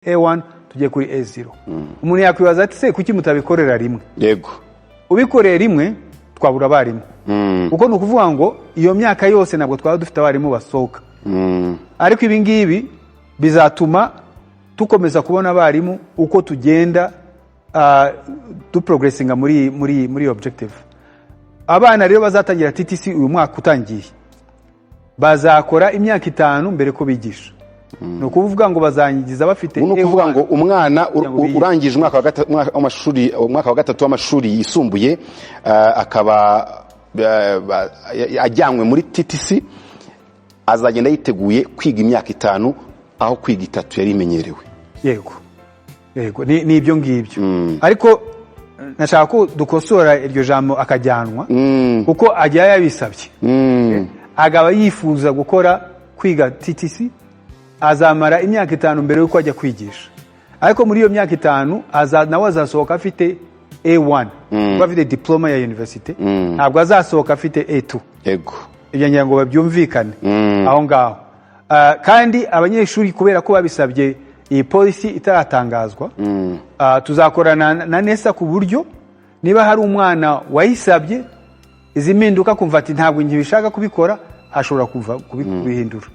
A1 tujye kuri A0. Umuntu yakwibaza ati se kuki mutabikorera rimwe? Yego. Ubikoreye rimwe twabura abarimu. Kuko no kuvuga ngo iyo myaka yose nabwo twaba dufite abarimu basohoka. Ariko ibi ngibi bizatuma tukomeza kubona abarimu uko tugenda tu progressinga muri objective. Abana rero bazatangira TTC uyu mwaka utangiye bazakora imyaka 5 mbere ko bigisha. No kuvuga ngo bazangiza bafite no kuvuga ngo umwana urangije umwaka wa gatatu w'amashuri yisumbuye akaba ajyanywe muri TTC azagenda yiteguye kwiga imyaka 5 aho kwiga 3 yari imenyerewe. Yego ni ibyo ngibyo. Ariko nashaka ko dukosora iryo jambo akajyanwa kuko ajya yabisabye. Agaba yifuza gukora kwiga TTC azamara imyaka 5 mbere yuko ajya kwigisha. Ariko muri iyo myaka 5 nawe azasohoka afite A1 bafite diploma ya university, ntabwo azasohoka afite A2. Yego. Ibyo ngira ngo babyumvikane aho ngaho. Kandi abanyeshuri kubera ko babisabye iyi policy itaratangazwa, tuzakorana na NESA ku buryo niba hari umwana wayisabye izi mpinduka kumva ati ntabwo nkibishaka kubikora ashobora kuva kubihindura.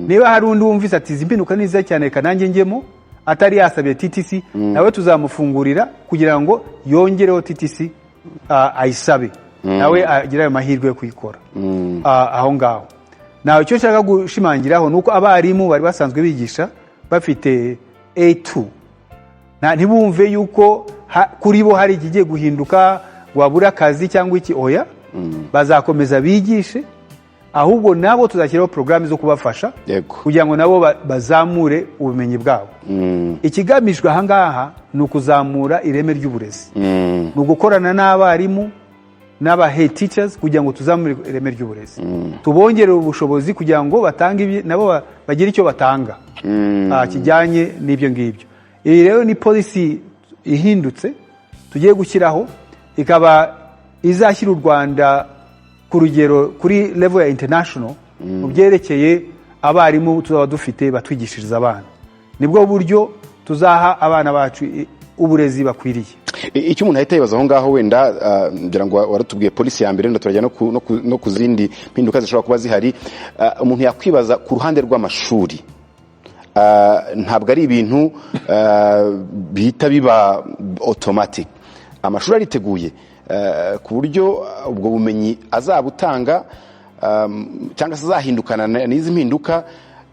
Niba hari undi wumvise ati izi mpinduka niza cyane kanange ngemo atari yasabye TTC, nawe tuzamufungurira kugira ngo yongereho TTC ayisabe nawe agira ayo mahirwe yo kuyikora aho ngaho. Nawe cyo nshaka gushimangiraho nuko abarimu bari basanzwe bigisha bafite A2 ntibumve yuko kuri bo hari igiye guhinduka wabura akazi cyangwa iki. Oya, bazakomeza bigishe, ahubwo nabo tuzashyiraho programme zo kubafasha kugira ngo nabo bazamure ubumenyi bwabo. Ikigamijwe ahangaha ni ukuzamura ireme ry'uburezi, ni ugukorana n'abarimu n'aba head teachers kugira ngo tuzamure ireme ry'uburezi, tubongere ubushobozi kugira ngo batange nabo bagire icyo batanga kijyanye n'ibyo ngibyo. Iyi rero ni policy ihindutse tugiye gushyiraho, ikaba izashyira u Rwanda ku rugero kuri level ya international mu byerekeye abarimu tuzaba dufite batwigishiriza abana. Nibwo buryo tuzaha abana bacu uburezi bakwiriye. Icyo umuntu ahita yibaza aho ngaho wenda ngira ngo waratubwiye policy ya mbere ndo turajya no kuzindi mpinduka zishobora kuba zihari. Umuntu yakwibaza ku ruhande rw'amashuri, ntabwo ari ibintu bihita biba automatic. Amashuri ariteguye ku buryo ubwo bumenyi azabutanga cyangwa se azahindukana n'izi mpinduka.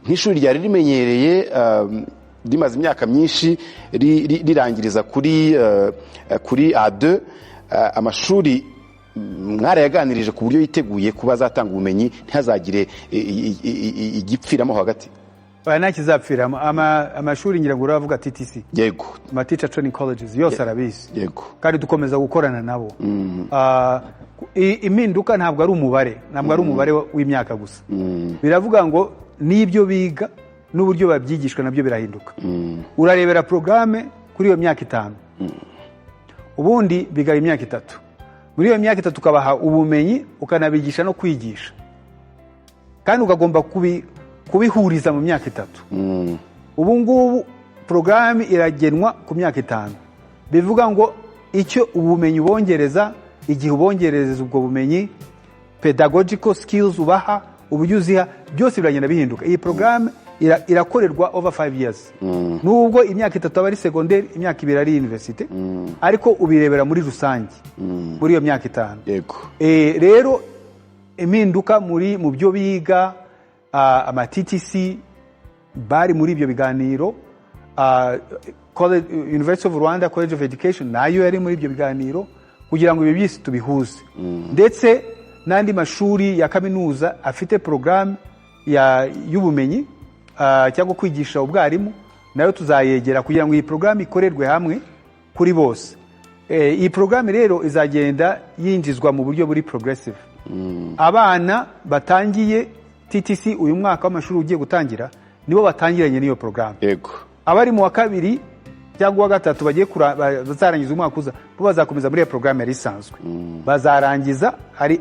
Nk'ishuri ryari rimenyereye rimaze imyaka myinshi rirangiriza kuri A2, amashuri mwarayaganirije ku buryo yiteguye kuba azatanga ubumenyi ntihazagire igipfiramo hagati. Nta kizapfiramo. Amashuri ngira ngo uravuga TTC. Yego. Teacher training colleges yose arabizi. Yego. Kandi dukomeza gukorana nabo. Impinduka ntabwo ari umubare w'imyaka gusa. Biravuga ngo n'ibyo biga n'uburyo babyigishwa nabyo birahinduka. Urarebera programme kuri iyo myaka 5. Ubundi biga imyaka 3. Muri iyo myaka 3 ukabaha ubumenyi ukanabigisha no kwigisha. Kandi ukagomba kubihuriza mu myaka 3. Ubu ngubu programme iragenwa ku myaka 5. Bivuga ngo icyo ubumenyi ubongereza, igihe ubongereza ubwo bumenyi, pedagogical skills ubaha, ubujuziha, byose biragenda bihinduka. Iyi programme irakorerwa over 5 years. Nubwo imyaka 3 aba ari secondaire, imyaka 2 ari university, ariko ubirebera muri rusange muri iyo myaka 5. Yego. Rero impinduka mu byo biga, ama TTC bari muri ibyo biganiro, University of Rwanda College of Education nayo yari muri ibyo biganiro kugira ngo ibi byose tubihuze. Ndetse n'andi mashuri ya kaminuza afite programme y'ubumenyi cyangwa kwigisha ubwarimu nayo tuzayegera kugira ngo iyi programme ikorerwe hamwe kuri bose. Iyi programme rero izagenda yinjizwa mu buryo buri progressive. Abana batangiye TTC uyu mwaka w'amashuri ugiye gutangira nibo batangiranye n'iyo programme. Yego. Abari mu wa 2 cyangwa wa 3 bagiye bazarangiza umwaka uza bo bazakomeza muri iyo programme yari isanzwe. Bazarangiza ari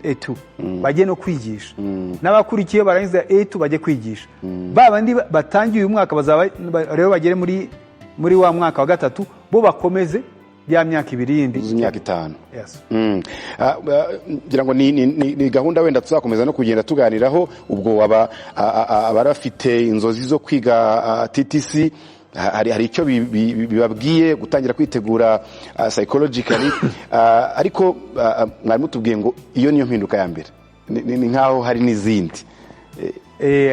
A2 bagiye no kwigisha. N'abakurikiye barangiza A2 bagiye kwigisha. Babandi batangiye uyu mwaka bazaba rero bagere muri muri wa mwaka wa gatatu bo bakomeze ya myaka 2 yindi imyaka 5. Yes. Ngira ngo ni gahunda wenda tuzakomeza no kugenda tuganiraho ubwo abarafite inzozi zo kwiga TTC hari icyo bibabwiye gutangira kwitegura psychologically, ariko mwari mutubwiye ngo iyo niyo mpinduka ya mbere, ni nkaho hari n'izindi.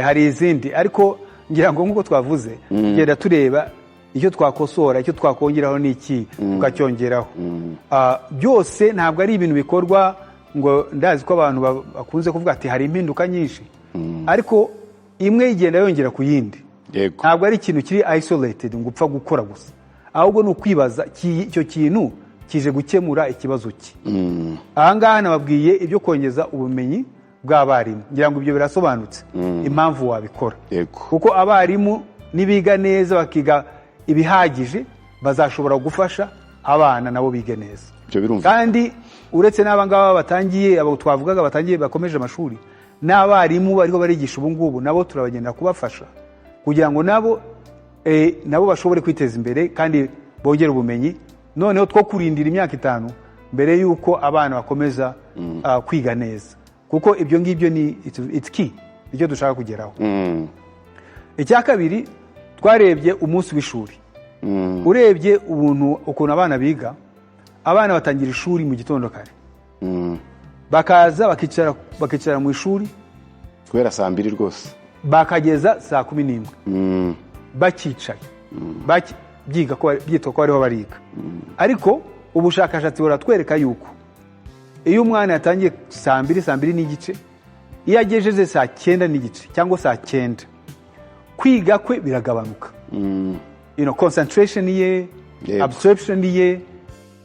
Hari izindi, ariko ngira ngo nk'uko twavuze tugenda tureba icyo twakosora, icyo twakongeraho n'iki tukacyongeraho. Byose ntabwo ari ibintu bikorwa ngo ndazi ko abantu bakunze kuvuga ati hari impinduka nyinshi, ariko imwe igenda yongera ku yindi. Ntabwo ari ikintu kiri isolated ngo upfa gukora gusa, ahubwo ni ukwibaza icyo kintu kije gukemura ikibazo ki. Ahangaha nababwiye ibyo kongeza ubumenyi bw'abarimu, ngira ngo ibyo birasobanutse impamvu wabikora. Kuko abarimu nibiga neza bakiga ibihagije bazashobora gufasha abana nabo bige neza. Kandi uretse n'abangaba batangiye, abo twavugaga batangiye bakomeje amashuri, n'abarimu bariho barigisha ubu ngubu nabo turabagenda kubafasha kugira ngo nabo bashobore kwiteza imbere kandi bongere ubumenyi, noneho two kurindira imyaka 5 mbere yuko abana bakomeza kwiga neza, kuko ibyo ngibyo ni it's key icyo dushaka kugeraho. Icya kabiri, twarebye umunsi w'ishuri. Urebye ukuntu abana biga, abana batangira ishuri mu gitondo kare, bakaza bakicara mu ishuri kubera saa 2 rwose bakageza saa 11 bakicaye byiga ko byitwa ko ariho bariga. Ariko ubushakashatsi buratwereka yuko iyo umwana yatangiye saa 2 n'igice, iyo agejeje saa 9 n'igice cyangwa saa 9, kwiga kwe biragabanuka. Concentration ye, absorption ye,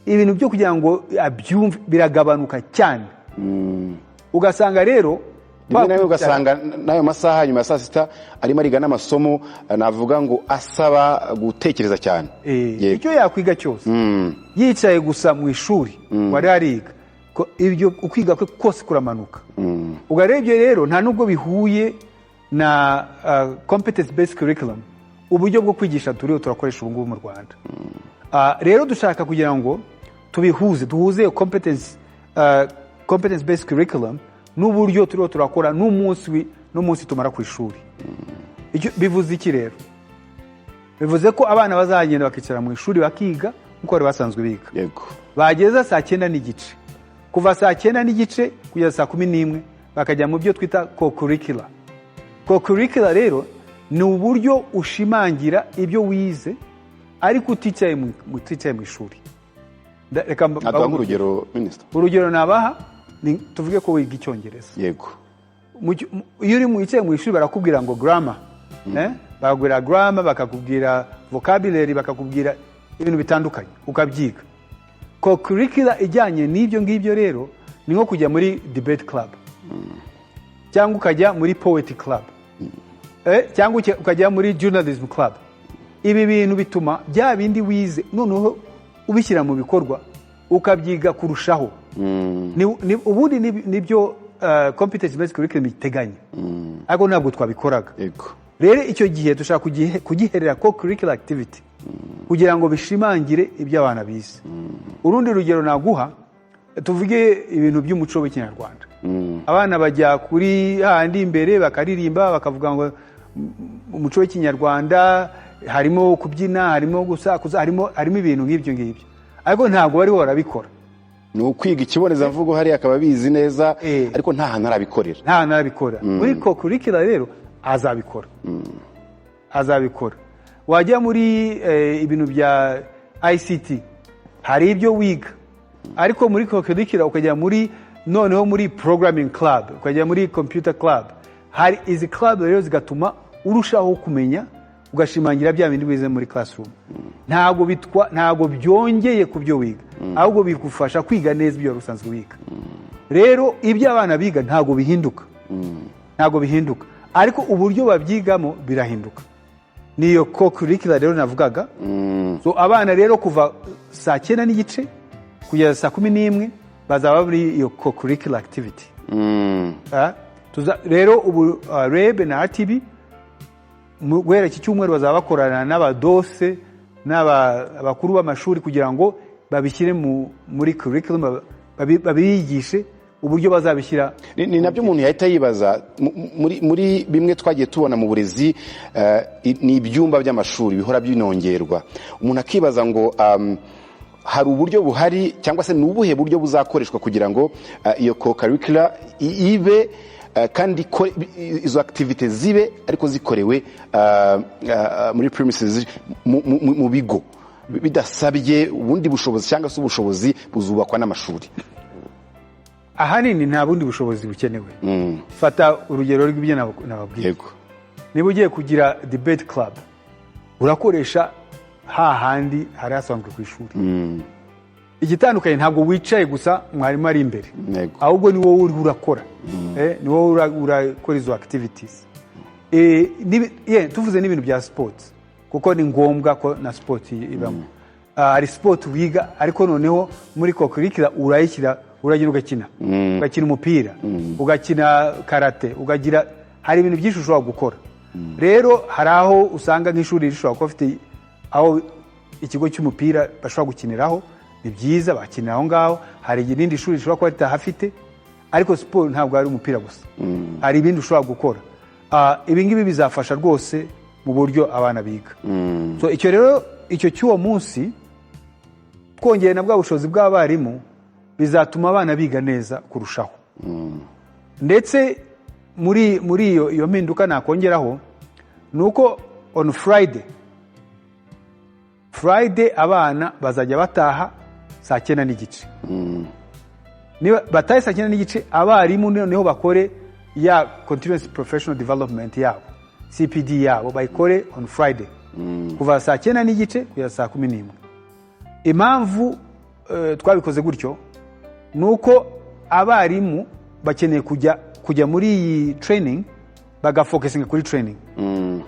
ibintu byo kugira ngo abyumve biragabanuka cyane. Ugasanga rero ugasanga nayo masaha nyuma ya saa 6 arimo ariga n'amasomo navuga ngo asaba gutekereza cyane. Icyo yakwiga cyose yicaye gusa mu ishuri wari ariga, ibyo ukwiga kwe kose kuramanuka. Ugarebye rero nta nubwo bihuye na competence based curriculum, uburyo bwo kwigisha turiho turakoresha ubu ngubu mu Rwanda. Rero dushaka kugira ngo duhuze competence based curriculum n'uburyo turiho turakora n'umunsi tumara ku ishuri. Bivuze iki rero? Bivuze ko abana bazagenda bakicara mu ishuri bakiga nkuko bari basanzwe biga. Bageza saa 9 n'igice, kuva saa 9 n'igice kugeza saa 11 bakajya mu byo twita co-curricular. Co-curricular rero ni uburyo ushimangira ibyo wize ariko uticaye mu ishuri. Reka mbavuge urugero, Minister. Urugero nabaha tuvuge ko wiga Icyongereza. Iyo uri mu yicaye mu ishuri barakubwira ngo grammar, bakubwira grammar, bakakubwira vocabulary, bakakubwira ibintu bitandukanye ukabyiga. Co-curricular ijyanye n'ibyo ngibyo rero ni nko kujya muri debate club, cyangwa ukajya muri poetry club, cyangwa ukajya muri journalism club. Ibi bintu bituma bya bindi wize noneho ubishyira mu bikorwa ukabyiga kurushaho. Ubundi nibyo competence based curriculum iteganya, ariko ntabwo twabikoraga. Rero icyo gihe dushaka kugiherera co-curricular activity kugira ngo bishimangire ibyo abana bize. Urundi rugero naguha, tuvuge ibintu by'umuco w'Ikinyarwanda. Abana bajya kuri handi imbere bakaririmba bakavuga ngo umuco w'Ikinyarwanda harimo kubyina, harimo gusakuza, harimo ibintu nk'ibyo ngibyo, ariko ntabwo bari barabikora. Ni ukwiga ikibonezamvugo hari akaba bizi neza, ariko nta hantu arabikorera. Muri co-curricular rero azabikora. Wajya muri ibintu bya ICT, hari ibyo wiga, ariko muri co-curricular ukajya noneho muri programming club, ukajya muri computer club. Hari izi club rero zigatuma urushaho kumenya, ugashimangira bya bindi wize muri classroom. Ntabwo byongeye ku byo wiga, ahubwo bigufasha kwiga neza ibyo rusanzwe wiga. Rero ibyo abana biga ntabwo bihinduka, ariko uburyo babyigamo birahinduka. Niyo co-curricular rero navugaga. So abana rero kuva saa 9 n'igice kugeza saa 11 bazaba muri iyo co-curricular activity. Rero ubu REB na RTB guhera iki cyumweru bazaba bakorana n'abadose n'abakuru b'amashuri kugira ngo babishyire muri curriculum, babiyigishe uburyo bazabishyira. Ni nabyo umuntu yahita yibaza muri bimwe twagiye tubona mu burezi, ni ibyumba by'amashuri bihora binongerwa. Umuntu akibaza ngo hari uburyo buhari cyangwa se ni ubuhe buryo buzakoreshwa kugira ngo iyo co-curricular ibe kandi izo activities zibe ariko zikorewe muri premises mu bigo bidasabye ubundi bushobozi cyangwa se ubushobozi buzubakwa n'amashuri. Ahanini nta bundi bushobozi bukenewe. Fata urugero rw'ibyo nababwiye. Niba ugiye kugira debate club urakoresha hahandi hari hasanzwe ku ishuri. Igitandukanye ntabwo wicaye gusa mwarimu ari imbere, ahubwo ni wowe uri urakora, ni wowe urakora izo activities. Tuvuze n'ibintu bya sports kuko ni ngombwa ko na sport ibamo. Hari sport wiga ariko noneho muri co-curricular uragira ugakina umupira, ugakina karate, hari ibintu byinshi ushobora gukora. Rero hari aho usanga nk'ishuri rishobora kuba bafite aho ikigo cy'umupira bashobora gukiniraho, ni byiza bakinira aho ngaho. Hari irindi shuri rishobora kuba ritahafite, ariko siporo ntabwo ari umupira gusa, hari ibindi ushobora gukora. Ibi ngibi bizafasha rwose mu buryo abana biga. So icyo rero cy'uwo munsi twongeye na bwa bushobozi bw'abarimu bizatuma abana biga neza kurushaho. Ndetse muri iyo mpinduka nakongeraho nuko on Friday abana bazajya bataha 9:30. Niba batahe 9:30 abarimu noneho bakore ya continuous professional development yabo, CPD yabo bayikore on Friday kuva 9:30 kugeza 11:00. Impamvu twabikoze gutyo nuko abarimu bakeneye kujya muri iyi training bagafocusinga kuri training.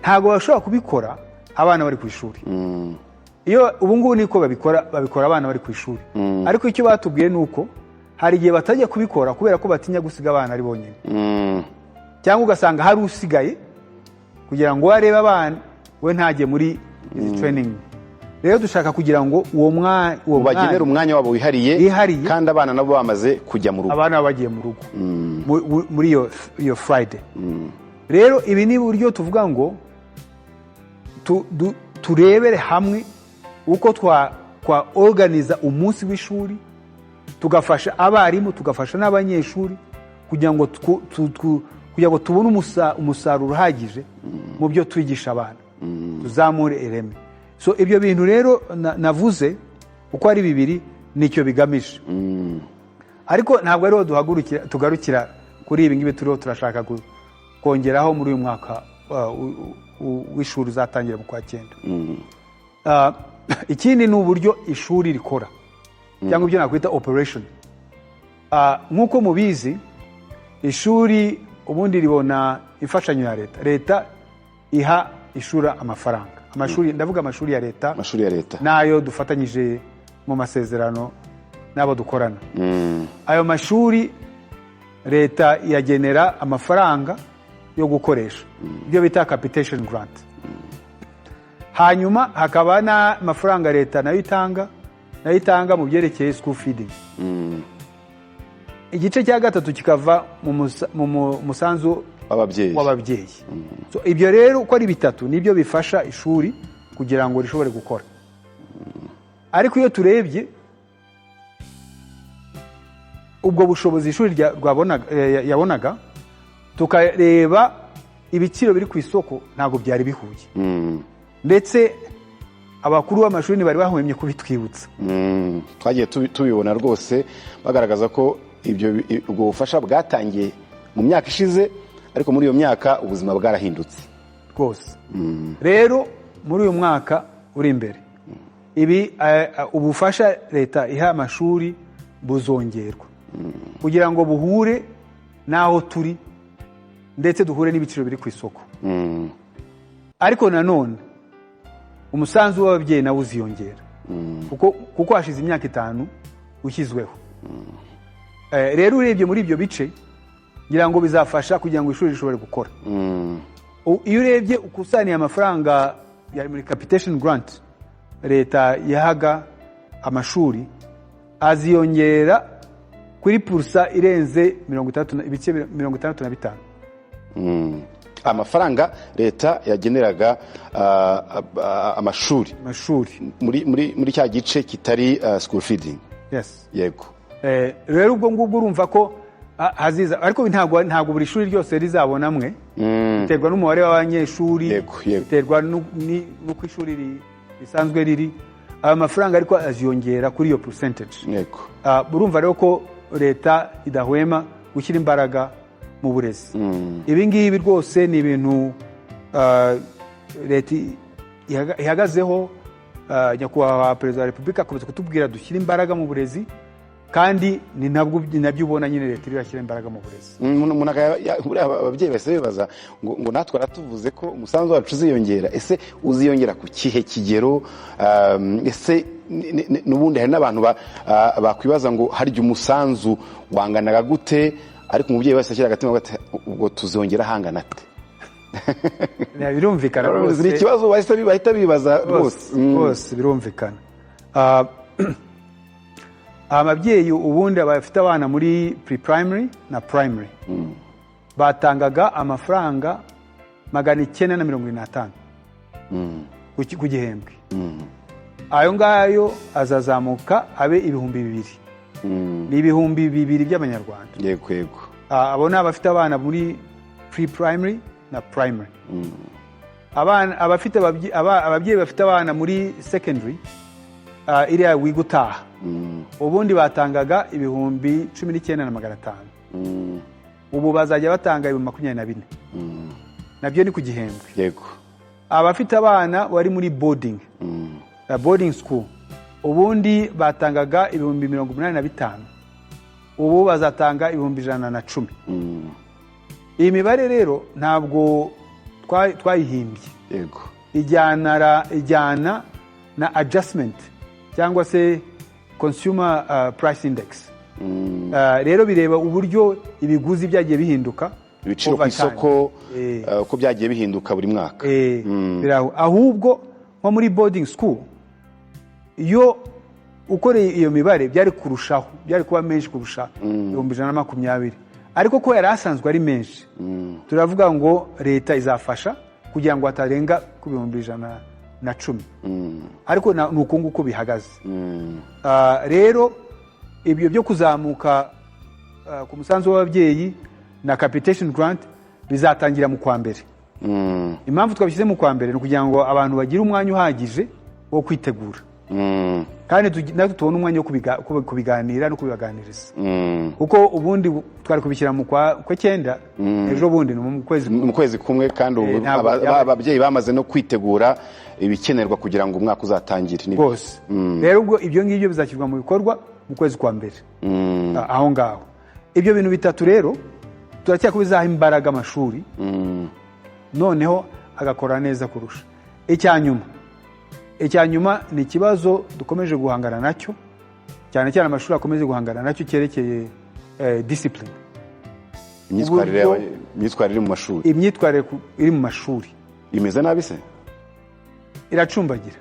Ntabwo bashobora kubikora abana bari ku ishuri. Iyo ubungubu niko babikora abana bari ku ishuri. Ariko icyo batubwiye nuko hari igihe batajya kubikora kubera ko batinya gusiga abana ari bonyine. Cyangwa ugasanga hari usigaye kugira ngo arebe abana we ntajye muri izi training. Rero dushaka kugira ngo uwo bagenera umwanya wabo wihariye kandi abana nabo bamaze kujya mu rugo. Abana bagiye mu rugo muri iyo Friday. Rero ibi ni buryo tuvuga ngo turebere hamwe uko twa organiza umunsi w'ishuri, tugafasha abarimu, tugafasha n'abanyeshuri kugira ngo tubone umusaruro uhagije mu byo twigisha abana, tuzamure ireme. So ibyo bintu rero navuze uko ari bibiri nicyo bigamije. Ariko ntabwo ariho tugarukira kuri ibi ngibi turiho turashaka kongeraho muri uyu mwaka w'ishuri uzatangira mu kwa 9. Ikindi ni uburyo ishuri rikora cyangwa ibyo nakwita operation. Nk'uko mubizi ishuri ubundi ribona imfashanyo ya leta iha ishura amafaranga. Ndavuga amashuri ya leta nayo dufatanyije mu masezerano n'abo dukorana. Ayo mashuri leta yagenera amafaranga yo gukoresha, ibyo bita capitation grant. Hanyuma hakaba n'amafaranga leta nayo itanga mu byerekeye school feeding. Igice cya gatatu kikava mu musanzu w'ababyeyi. So ibyo rero uko ari bitatu nibyo bifasha ishuri kugira ngo rishobore gukora. Ariko iyo turebye ubwo bushobozi ishuri yabonaga tukareba ibiciro biri ku isoko ntabwo byari bihuye. Ndetse abakuru b'amashuri bari bahwemye kubitwibutsa. Twagiye tubibona rwose bagaragaza ko ubwo bufasha bwatangiye mu myaka ishize, ariko muri iyo myaka ubuzima bwarahindutse rwose. Rero muri uyu mwaka uri imbere ubufasha leta iha amashuri buzongerwa kugira ngo buhure n'aho turi ndetse duhure n'ibiciro biri ku isoko. Ariko nanone umusanzu w'ababyeyi nawe uziyongera kuko hashize imyaka 5 ushyizweho. Rero urebye muri ibyo bice ngira ngo bizafasha kugira ngo ishuri rishobore gukora. Iyo urebye ukusaniye amafaranga yari muri capitation grant leta yahaga amashuri aziyongera kuri purusa irenze ibice 65. Amafaranga leta yageneraga amashuri muri cya gice kitari school feeding. Yes. Yego. Rero ubwo ngubwo urumva ko haziza, ariko ntabwo buri shuri ryose rizabonamwe. Biterwa n'umubare w'abanyeshuri, biterwa n'uko ishuri risanzwe riri. Aya mafaranga ariko aziyongera kuri iyo percentage. Yego. Urumva rero ko leta idahwema gushyira imbaraga mu burezi. Ibi ngibi rwose ni ibintu leta ihagazeho. Nyakubahwa Perezida wa Repubulika akomeza kutubwira dushyira imbaraga mu burezi, kandi ni nabyo ubona nyine leta irashyira imbaraga mu burezi. Ababyeyi bose bibaza ngo natwe aratuvuze ko umusanzu wacu uziyongera, ese uziyongera ku kihe kigero? Ese n'ubundi hari n'abantu bakwibaza ngo harya umusanzu wanganaga gute, ariko umubyeyi wese ashyira agatima ati ubwo tuzongera hangana ate? Birumvikana rwose, ni ikibazo bahita bibaza rwose birumvikana. Ababyeyi ubundi bafite abana muri pre-primary na primary batangaga amafaranga 950 ku gihembwe. Ayo ngayo azazamuka abe 2,000. Ni 2,000 by'Abanyarwanda. Yego. Abo ni abafite abana muri pre-primary na primary. Ababyeyi bafite abana muri secondary, iriya wigutaha, ubundi batangaga 19,500. Ubu bazajya batanga 24,000. Nabyo ni ku gihembwe. Yego. Abafite abana bari muri boarding school, ubundi batangaga 85,000. Ubu bazatanga 110,000. Iyi mibare rero ntabwo twayihimbye. Yego. Ijyana na adjustment cyangwa se consumer price index. Rero bireba uburyo ibiguzi byagiye bihinduka, ibiciro ku isoko ko byagiye bihinduka buri mwaka. Ahubwo nko muri boarding school, iyo ukoreye iyo mibare byari kuba menshi kurusha 120,000. Ariko ko yari asanzwe ari menshi, turavuga ngo leta izafasha kugira ngo atarenga ku 110,000. Ariko ni uko nguko bihagaze. Rero ibyo byo kuzamuka ku musanzu w'ababyeyi na capitation grant bizatangira mu kwa mbere. Impamvu twabishyize mu kwa mbere ni ukugira ngo abantu bagire umwanya uhagije wo kwitegura, kandi natwe tubone umwanya wo kubiganira no kubibaganiriza. Kuko ubundi twari kubishyira mu kwa 9, ejo bundi ni mu kwezi kumwe, kandi ababyeyi bamaze no kwitegura ibikenerwa kugira ngo umwaka uzatangire rwose. Rero ubwo ibyo ngibyo bizashyirwa mu bikorwa mu kwezi kwa mbere. Aho ngaho ibyo bintu bitatu rero turacyakubizaho imbaraga amashuri, noneho agakora neza kurusha. Icyanyuma ni ikibazo dukomeje guhangana nacyo, cyane cyane amashuri akomeje guhangana nacyo, cyerekeye discipline. Imyitwarire mu mashuri. Imyitwarire iri mu mashuri imeze nabi se? Iracumbagira.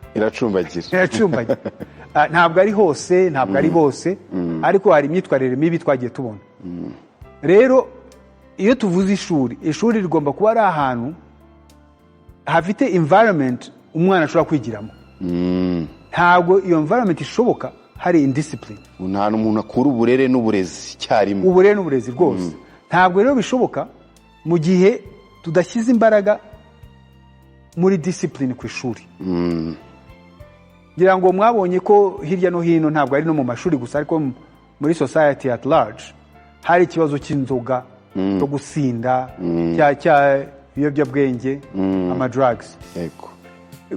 Ntabwo ari hose, ntabwo ari bose, ariko hari imyitwarire mibi twagiye tubona. Rero iyo tuvuze ishuri rigomba kuba ari ahantu hafite environment umwana ashobora kwigiramo. Ntabwo iyo environment ishoboka hari indiscipline. Nta n'umuntu akura uburere n'uburezi cyarimo. Uburere n'uburezi rwose. Ntabwo rero bishoboka mu gihe tudashyize imbaraga muri discipline ku ishuri. Ngira ngo mwabonye ko hirya no hino, ntabwo ari no mu mashuri gusa, ariko muri society at large hari ikibazo cy'inzoga, cyo gusinda, cya ibiyobyabwenge, ama drugs. Yego.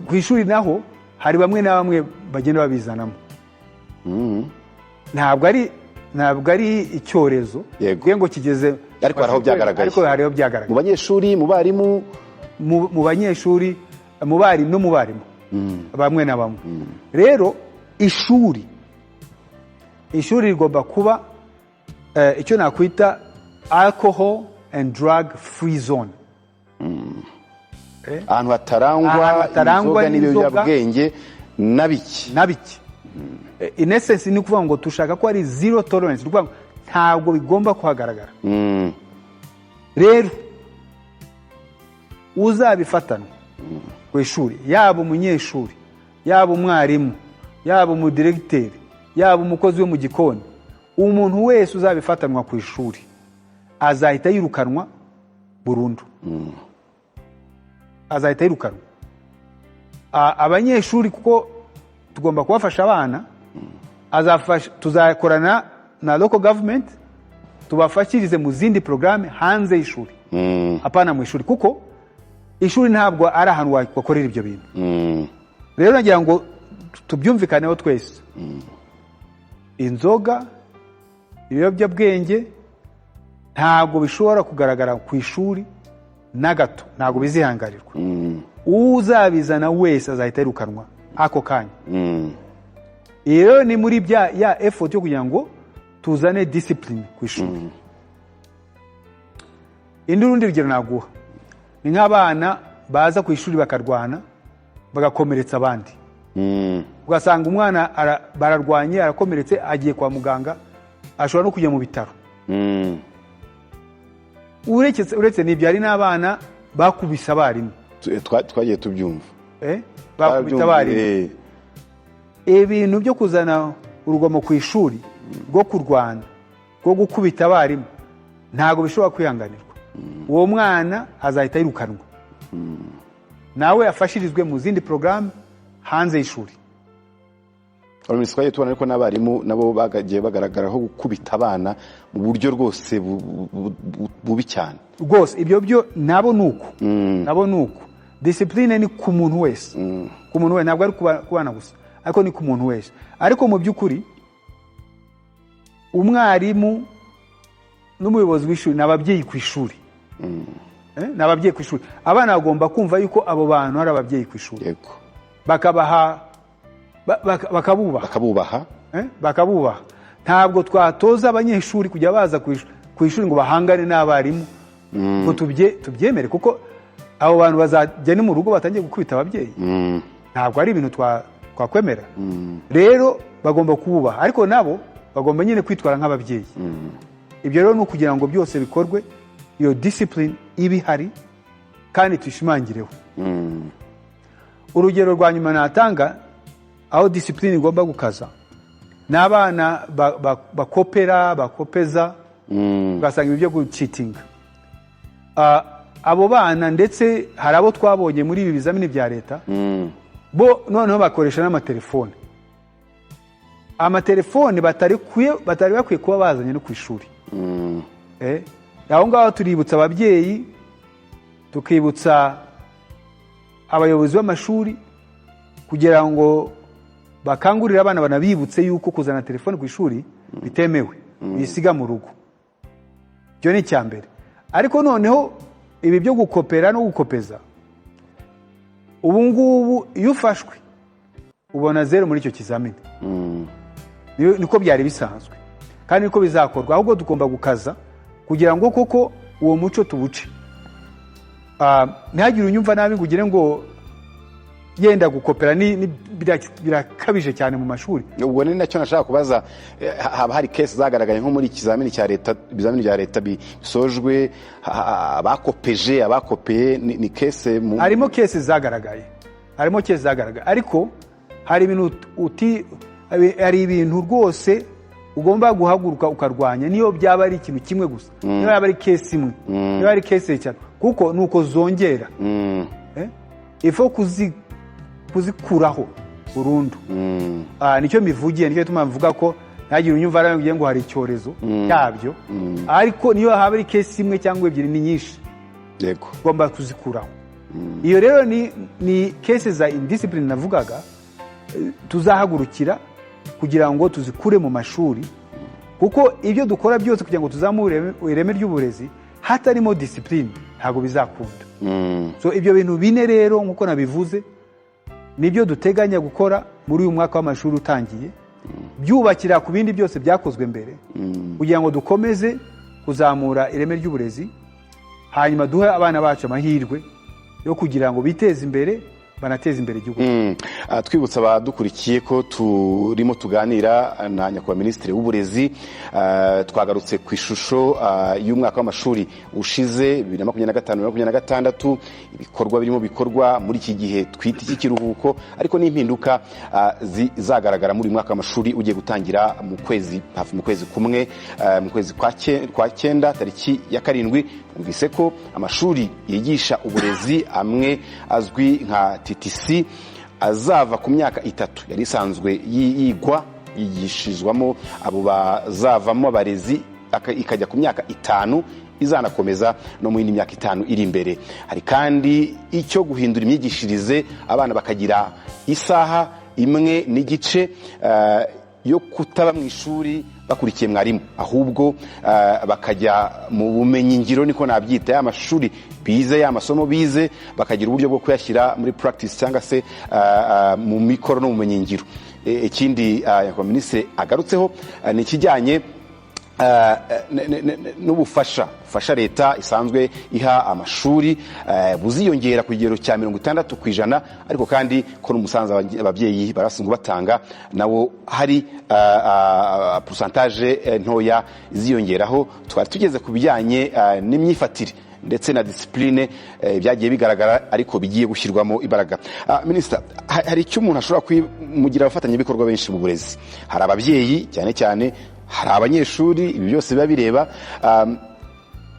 Ku ishuri naho hari bamwe na bamwe bagenda babizanamo. Ntabwo ari icyorezo ngo kigeze, ariko hariho byagaragaye. Mu banyeshuri, mu barimu, mu banyeshuri, mu barimu no mu barimu bamwe na bamwe. Rero ishuri rigomba kuba icyo nakwita alcohol and drug free zone. Ahantu hatarangwa inzoga n'ibiyobyabwenge nabiki in essence ni kuvuga ngo tushaka ko ari zero tolerance, kuvuga ntabwo bigomba kuhagaragara. Rero uzabifatana ku ishuri, yaba umunyeshuri, yaba umwarimu, yaba umudiregiteri, yaba umukozi wo mu gikoni, umuntu wese uzabifatanwa ku ishuri azahita yirukanwa burundu. Azahita yirukanwa. Abanyeshuri kuko tugomba kubafasha abana, tuzakorana na local government tubafashirize mu zindi programme hanze y'ishuri, apana mu ishuri, kuko ishuri ntabwo ari ahantu wakorera ibyo bintu. Rero nagira ngo tubyumvikaneho twese, inzoga, ibiyobyabwenge ntabwo bishobora kugaragara ku ishuri na gato, ntabwo bizihangarirwa. Uzabizana wese azahita yirukanwa ako kanya. Iyo ni muri ya effort yo kugira ngo tuzane discipline ku ishuri. Rundi rugero naguha ni nk'abana baza ku ishuri bakarwana bagakomeretsa abandi. Ugasanga umwana bararwanye, arakomeretse, agiye kwa muganga, ashobora no kujya mu bitaro. Uretse n'ibyo, hari n'abana bakubise abarimu. Twagiye tubyumva. Bakubita abarimu. Ibintu byo kuzana urugomo ku ishuri rwo kurwana, rwo gukubita abarimu, ntabwo bishobora kwihanganirwa. Uwo mwana azahita yirukanwa, nawe afashirizwe mu zindi programme hanze y'ishuri. Twagiye tubona ariko n'abarimu nabo bagagiye bagaragaraho gukubita abana mu buryo rwose bubi cyane. Rwose ibyo byo nabo nuko discipline ni ku muntu wese. Ku muntu wese, ntabwo ari ku bana gusa, ariko ni ku muntu wese. Ariko mu by'ukuri umwarimu n'umuyobozi w'ishuri n'ababyeyi ku ishuri. N'ababyeyi ku ishuri, abana bagomba kumva yuko abo bantu ari ababyeyi ku ishuri. Yego. Bakabubaha. Ntabwo twatoza abanyeshuri kujya baza ku ishuri ngo bahangane n'abarimu ngo tubyemere, kuko abo bantu bazajya ni mu rugo batangiye gukubita ababyeyi. Ntabwo ari ibintu twakwemera. Rero bagomba kububaha, ariko nabo bagomba nyine kwitwara nk'ababyeyi. Ibyo rero ni ukugira ngo byose bikorwe, iyo discipline iba ihari kandi tuyishimangireho. Urugero rwa nyuma natanga aho discipline igomba gukaza, n'abana bakopeza, ugasanga ibyo gucitinga. Abo bana ndetse hari abo twabonye muri ibi bizamini bya leta, bo noneho bakoresha n'amatelefone. Amatelefone batari bakwiye kuba bazanye no ku ishuri. Aho ngaho tuributsa ababyeyi, tukibutsa abayobozi b'amashuri kugira ngo bakangurire abana, banabibutse yuko kuzana telefone ku ishuri bitemewe, bisiga mu rugo. Byo ni icyambere. Ariko noneho ibi byo gukopera no gukopeza, ubu ngubu iyo ufashwe ubona 0 muri icyo kizamini. Niko byari bisanzwe kandi niko bizakorwa, ahubwo tugomba gukaza kugira ngo koko uwo muco tubuce. Ntihagire unyumva nabi ngo ugire ngo yenda gukopera birakabije cyane mu mashuri. Ubwo ni nacyo nashaka kubaza, haba hari case zagaragaye nko muri ikizamini cya leta, ibizamini bya leta bisojwe, abakopeje, abakopeye, ni case harimo case zagaragaye, ariko hari ibintu rwose ugomba guhaguruka ukarwanya, niyo byaba ari ikintu kimwe gusa, niyo yaba ari case imwe, niyo ari case cyane, kuko nuko zongera ifo kuzikuraho burundu. Nicyo mivugiye, nicyo tuma mvuga ko ntagire unyumva aragiye ngo hari icyorezo cyabyo, ariko niyo haba ari case imwe cyangwa ebyiri ni nyinshi, yego, ugomba kuzikuraho. Iyo rero ni case za indiscipline navugaga, tuzahagurukira kugira ngo tuzikure mu mashuri, kuko ibyo dukora byose kugira ngo tuzamure ireme ry'uburezi hatarimo discipline ntabwo bizakunda. So ibyo bintu bine rero nkuko nabivuze nibyo duteganya gukora muri uyu mwaka w'amashuri utangiye, byubakira ku bindi byose byakozwe mbere, kugira ngo dukomeze kuzamura ireme ry'uburezi, hanyuma duhe abana bacu amahirwe yo kugira ngo biteze imbere, banateza imbere igihugu. Twibutsa abadukurikiye ko turimo tuganira na nyakubahwa minisitiri w'uburezi, twagarutse ku ishusho y'umwaka w'amashuri ushize 2025-2026, ibikorwa birimo bikorwa muri iki gihe twita iki kiruhuko, ariko n'impinduka zizagaragara muri mwaka w'amashuri ugiye gutangira hafi mu kwezi kumwe, mu kwezi kwa cyenda tariki ya 7. Mwumvise ko amashuri yigisha uburezi amwe azwi nka TTC azava ku myaka 3 yari isanzwe yigishirizwamo abo bazavamo abarezi, ikajya ku myaka 5, izanakomeza no mu yindi myaka 5 iri imbere. Hari kandi icyo guhindura imyigishirize, abana bakagira isaha imwe n'igice yo kutaba mu ishuri bakurikiye mwarimu, ahubwo bakajya mu bumenyi ngiro, niko nabyita, y'amashuri bize, y'amasomo bize, bakagira uburyo bwo kuyashyira muri practice cyangwa se mu mikoro no mu bumenyi ngiro. Ikindi minisitiri agarutseho ni ikijyanye n'ubufasha leta isanzwe iha amashuri, buziyongera ku kigero cya 60%, ariko kandi ko n'umusanzu ababyeyi barasanzwe batanga nawo hari pourcentage ntoya iziyongeraho. Twari tugeze ku bijyanye n'imyifatire ndetse na discipline byagiye bigaragara ariko bigiye gushyirwamo imbaraga. Minisita, hari icyo umuntu ashobora kumugira abafatanyabikorwa benshi mu burezi. Hari ababyeyi cyane cyane, hari abanyeshuri, ibi byose biba bireba.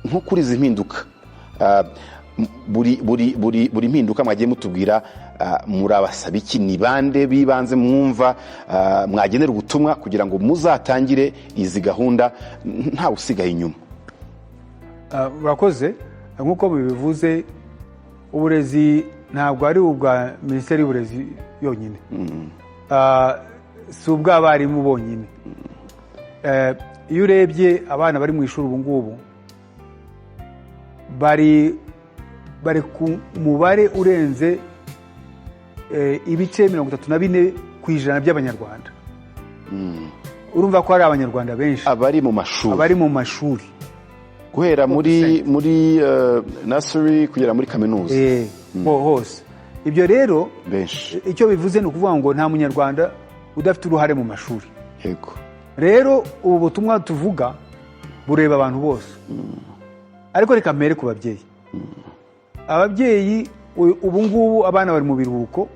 Nko kuri izi mpinduka, buri mpinduka mwagiye mutubwira, murabasaba iki? Ni bande bibanze mwumva mwagenera ubutumwa kugira ngo muzatangire izi gahunda nta usigaye inyuma? Urakoze. Nk'uko bivuze, uburezi ntabwo ari ubwa Minisiteri y'Uburezi yonyine, si ubw'abarimu bonyine. Iyo urebye abana bari mu ishuri ubu ngubu bari ku mubare urenze ibice 34% by'Abanyarwanda. Urumva ko hari Abanyarwanda benshi abari mu mashuri guhera muri nursery kugera muri kaminuza, hose. Ibyo rero benshi, icyo bivuze ni ukuvuga ngo nta munyarwanda udafite uruhare mu mashuri. Yego. Rero ubu butumwa tuvuga bureba abantu bose, ariko reka mbere ku babyeyi. Ababyeyi ubu ngubu abana bari mu biruhuko,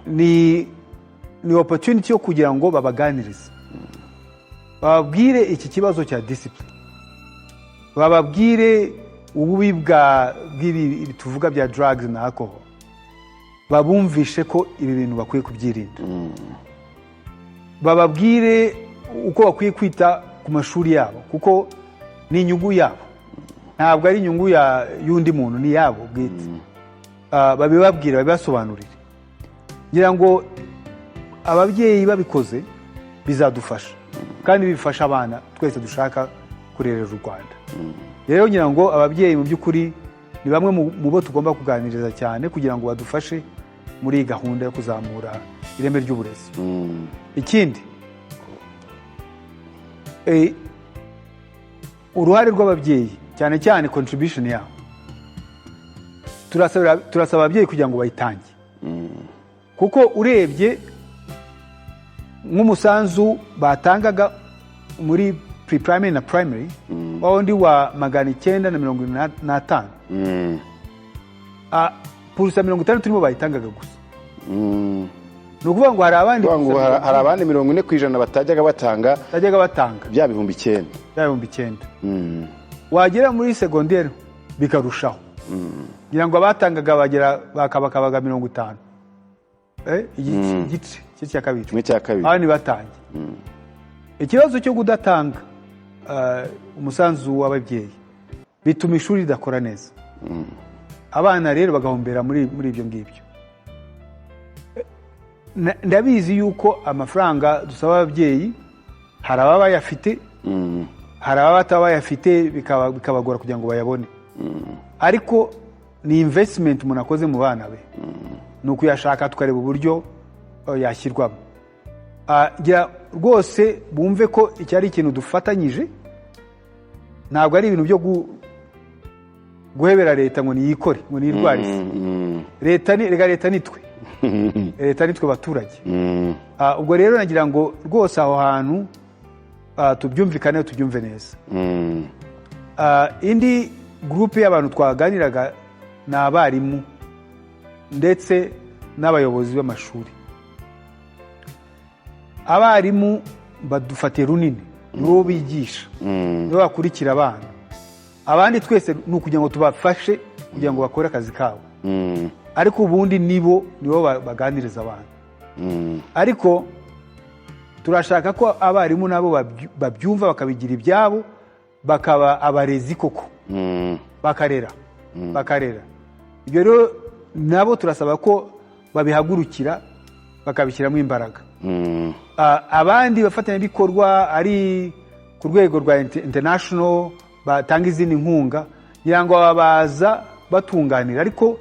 ni opportunity yo kugira ngo babaganirize, bababwire iki kibazo cya discipline, bababwire ububi bw'ibi tuvuga bya drugs na alcohol, babumvishe ko ibi bintu bakwiye kubyirinda, bababwire uko bakwiye kwita ku mashuri yabo, kuko ni inyungu yabo, ntabwo ari inyungu y'undi muntu, ni yabo bwite. Babibabwira, babibasobanurire. ngira ngo ababyeyi babikoze bizadufasha, kandi bifasha abana twese dushaka kurerera u Rwanda. Rero ngira ngo ababyeyi mu by'ukuri ni bamwe mu bo tugomba kuganiriza cyane kugira ngo badufashe muri gahunda yo kuzamura ireme ry'uburezi. Ikindi, uruhare rw'ababyeyi cyane cyane contribution yabo, turasaba ababyeyi kugira ngo bayitange, kuko urebye nk'umusanzu batangaga muri pre-primary na primary wawundi wa 950, purusa 60 turimo bayitangaga gusa. Ni ukuvuga ngo hari abandi 40% batajyaga batanga bya 9,000. Wagera muri secondaire bikarushaho, ngira ngo abatangaga bakabaga 50. Igice cya kabiri abandi batange. Ikibazo cyo kudatanga umusanzu w'ababyeyi bituma ishuri ridakora neza, abana rero bagahombera muri ibyo ngibyo. Ndabizi yuko amafaranga dusaba ababyeyi hari ababa bayafite, hari ababa batabayafite bikabagora kugira ngo bayabone, ariko ni investment umuntu akoze mu bana be, ni ukuyashaka tukareba uburyo yashyirwamo. Gira rwose bumve ko iki ari ikintu dufatanyije, ntabwo ari ibintu guhebera leta ngo niyikore ngo nirwarise. Leta nitwe leta nitwe baturage. Ubwo rero nagira ngo rwose aho hantu tubyumvikane tubyumve neza. Indi groupe y'abantu twaganiraga ni abarimu ndetse n'abayobozi b'amashuri. Abarimu badufatiye runini nibo bigisha nibo bakurikira abana, abandi twese ni ukugira ngo tubafashe kugira ngo bakore akazi kabo, ariko ubundi nibo baganiriza abana. Ariko turashaka ko abarimu nabo babyumva bakabigira ibyabo, bakaba abarezi koko, bakarera. Ibyo rero nabo turasaba ko babihagurukira bakabishyiramo imbaraga. Abandi bafatanyabikorwa ari ku rwego rwa international batanga izindi nkunga kugira ngo babaza batunganira, ariko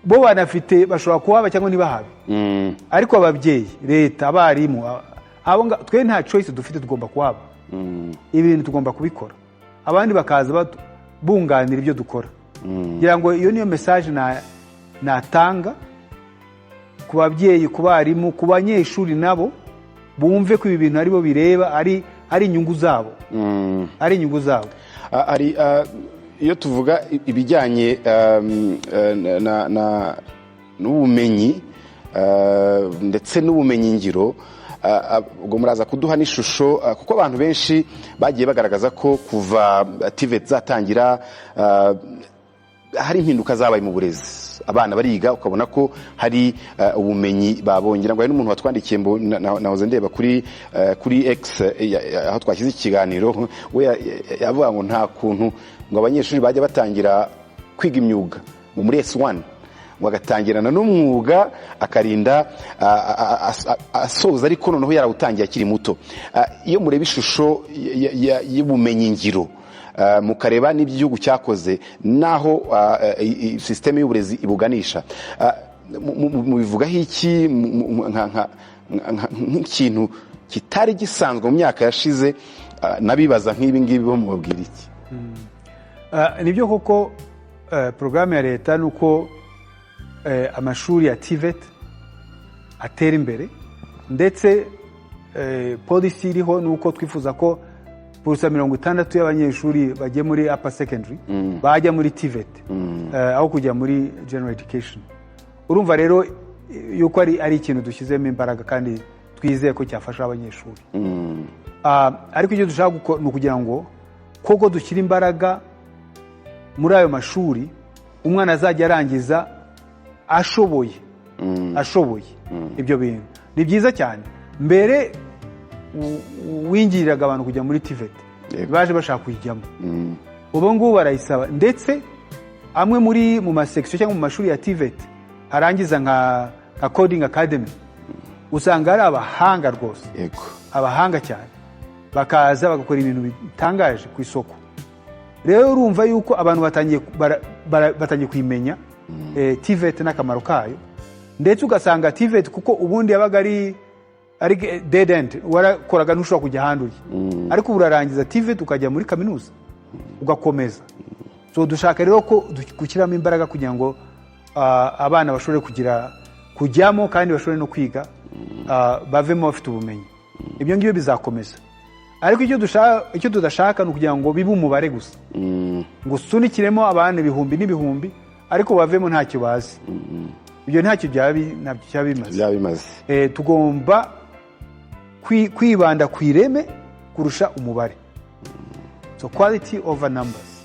bo banafite bashobora kuhaba cyangwa ntibahabe. Ariko ababyeyi, leta, abarimu, twe nta choice dufite, tugomba kuhaba. Ibintu tugomba kubikora, abandi bakaza bunganira ibyo dukora. Kugira ngo iyo niyo message natanga ku babyeyi, ku barimu, ku banyeshuri, nabo bumve ko ibi bintu aribo bireba, ari inyungu zabo. Ari inyungu zabo. Iyo tuvuga ibijyanye n'ubumenyi ndetse n'ubumenyi ngiro, ubwo muraza kuduha n'ishusho, kuko abantu benshi bagiye bagaragaza ko kuva TVET zatangira hari impinduka zabaye mu burezi. Abana bariga ukabona ko hari ubumenyi babongera. Ngo hari n'umuntu watwandikiye nahoze ndeba kuri X aho twashyize ikiganiro, we yavuga ngo nta kuntu ngo abanyeshuri bajya batangira kwiga imyuga muri S1 ngo agatangirana n'umwuga akarinda asoza, ariko noneho yarawutangiye akiri muto. Iyo mureba ishusho y'ubumenyi ngiro, mukareba n'iby'igihugu cyakoze naho systeme y'uburezi ibuganisha, mubivugaho iki nk'ikintu kitari gisanzwe mu myaka yashize? Nabibaza nk'ibi ngibi bo mubabwira iki? Nibyo koko porogaramu ya leta nuko amashuri ya TVET atera imbere, ndetse polisi iriho nuko twifuza ko purusa 60 y'abanyeshuri bagiye muri upper secondary bajya muri TVET aho kujya muri general education. Urumva rero yuko ari ikintu dushyizemo imbaraga kandi twizeye ko cyafasha abanyeshuri. Ariko icyo dushaka ni ukugira ngo koko dushyire imbaraga muri ayo mashuri, umwana azajya arangiza ashoboye. Ibyo bintu ni byiza cyane. Mbere wingiriraga abantu kujya muri TVET, baje bashaka kujyamo, ubu ngubu barayisaba, ndetse amwe mu masection cyangwa mu mashuri ya TVET arangiza nka coding academy, usanga ari abahanga rwose, abahanga cyane, bakaza bagakora ibintu bitangaje ku isoko. Rero urumva yuko abantu batangiye kwimenya TVET n'akamaro kayo, ndetse ugasanga TVET kuko ubundi yabaga ari dead end, warakoraga ntushobora kujya ahandi, ariko urarangiza TVET ukajya muri kaminuza ugakomeza. So dushaka rero ko gushyiramo imbaraga kugira ngo abana bashobore kujyamo kandi bashobore no kwiga, bavemo bafite ubumenyi. Ibyo ngibyo bizakomeza, ariko icyo tudashaka ni ukugira ngo bibe umubare gusa, ngo usunikiremo abana ibihumbi n'ibihumbi ariko bavemo ntacyo bazi. Ibyo ntacyo byaba bimaze. Tugomba kwibanda ku ireme kurusha umubare, so quality over numbers.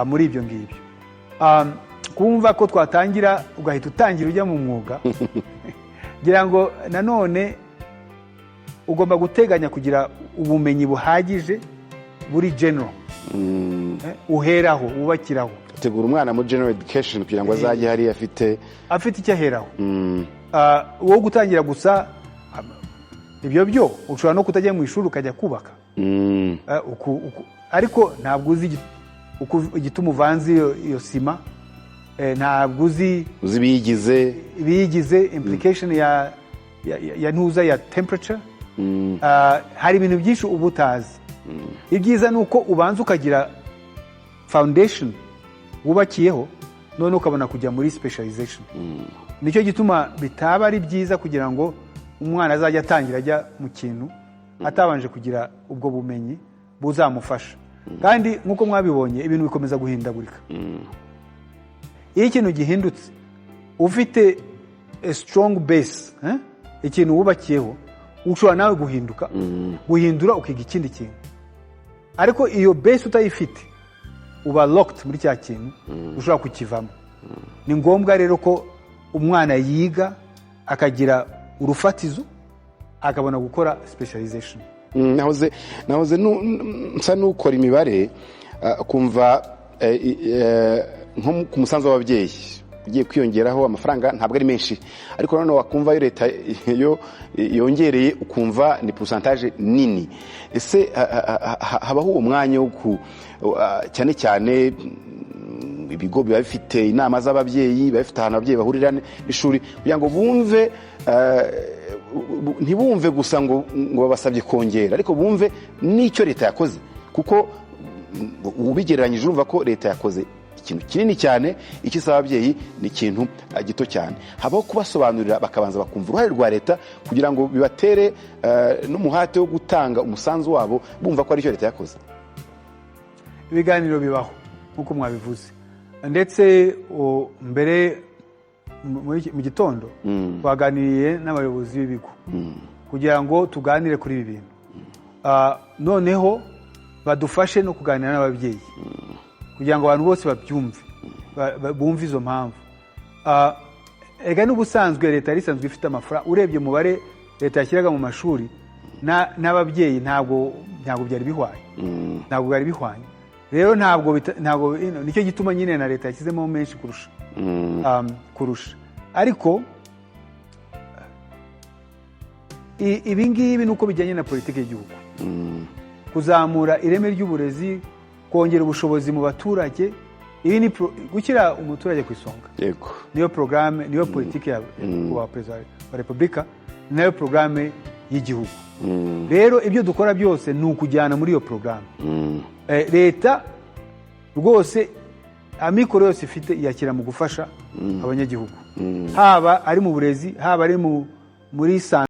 Muri ibyo ngibyo kumva ko twatangira ugahita utangira ujya mu mwuga, ngira ngo nanone ugomba guteganya kugira ubumenyi buhagije buri general, uheraho wubakiraho. Tegura umwana mu general education kugira ngo azajye hari afite icyo aheraho. Wowe gutangira gusa ibyo ushobora no kutajya mu ishuri ukajya kubaka, ariko ntabwo uzi igituma uvanze iyo sima, ntabwo uzi biyigize implication ya ntuza ya temperature. Hari ibintu byinshi uba utazi. Ibyiza ni uko ubanza ukagira foundation wubakiyeho none ukabona kujya muri specialization. Nicyo gituma bitaba ari byiza kugira ngo umwana azajya atangira ajya mu kintu atabanje kugira ubwo bumenyi buzamufasha. Kandi nkuko mwabibonye ibintu bikomeza guhindagurika. Iyo ikintu gihindutse ufite a strong base, ikintu wubakiyeho ushobora nawe guhindura ukiga ikindi kintu. Ariko iyo base utayifite uba locked muri cya kintu ushobora kukivamo. Ni ngombwa rero ko umwana yiga akagira urufatizo akabona gukora specialization. Nahoze nsa n'ukora imibare kumva nko ku musanzu w'ababyeyi ugiye kwiyongeraho amafaranga ntabwo ari menshi, ariko none wakumva yo leta yo yongereye ukumva ni pourcentage nini. Ese habaho umwanya wo cyane cyane ibigo biba bifite inama z'ababyeyi, biba bifite ahantu ababyeyi bahurira n'ishuri kugira ngo bumve, ntibumve gusa ngo babasabye kongera, ariko bumve n'icyo leta yakoze, kuko ubigereranyije urumva ko leta yakoze ikintu kinini cyane, icyo isaba ababyeyi ni ikintu gito cyane. Habaho kubasobanurira bakabanza bakumva uruhare rwa leta kugira ngo bibatere n'umuhate wo gutanga umusanzu wabo bumva ko ari cyo leta yakoze. Ibiganiro bibaho nkuko mwabivuze, ndetse mbere mu gitondo twaganiriye n'abayobozi b'ibigo kugira ngo tuganire kuri ibi bintu, noneho badufashe no kuganira n'ababyeyi kugira ngo abantu bose babyumve, bumve izo mpamvu. Ega n'ubusanzwe leta yari isanzwe ifite amafaranga, urebye umubare leta yashyiraga mu mashuri n'ababyeyi ntabwo byari bihwanye. Rero ntabwo nicyo gituma nyine na leta yashyizemo menshi kurusha. Ariko ibi ngibi ni uko bijyanye na politiki y'igihugu, kuzamura ireme ry'uburezi, kongera ubushobozi mu baturage. Ibi ni gushyira umuturage ku isonga. Yego, niyo programme, niyo politiki ya perezida wa repubulika, nayo programme y'igihugu. Rero ibyo dukora byose ni ukujyana muri iyo programme. Leta rwose amikoro yose ifite iyakira mu gufasha abanyagihugu, haba ari mu burezi, haba ari muri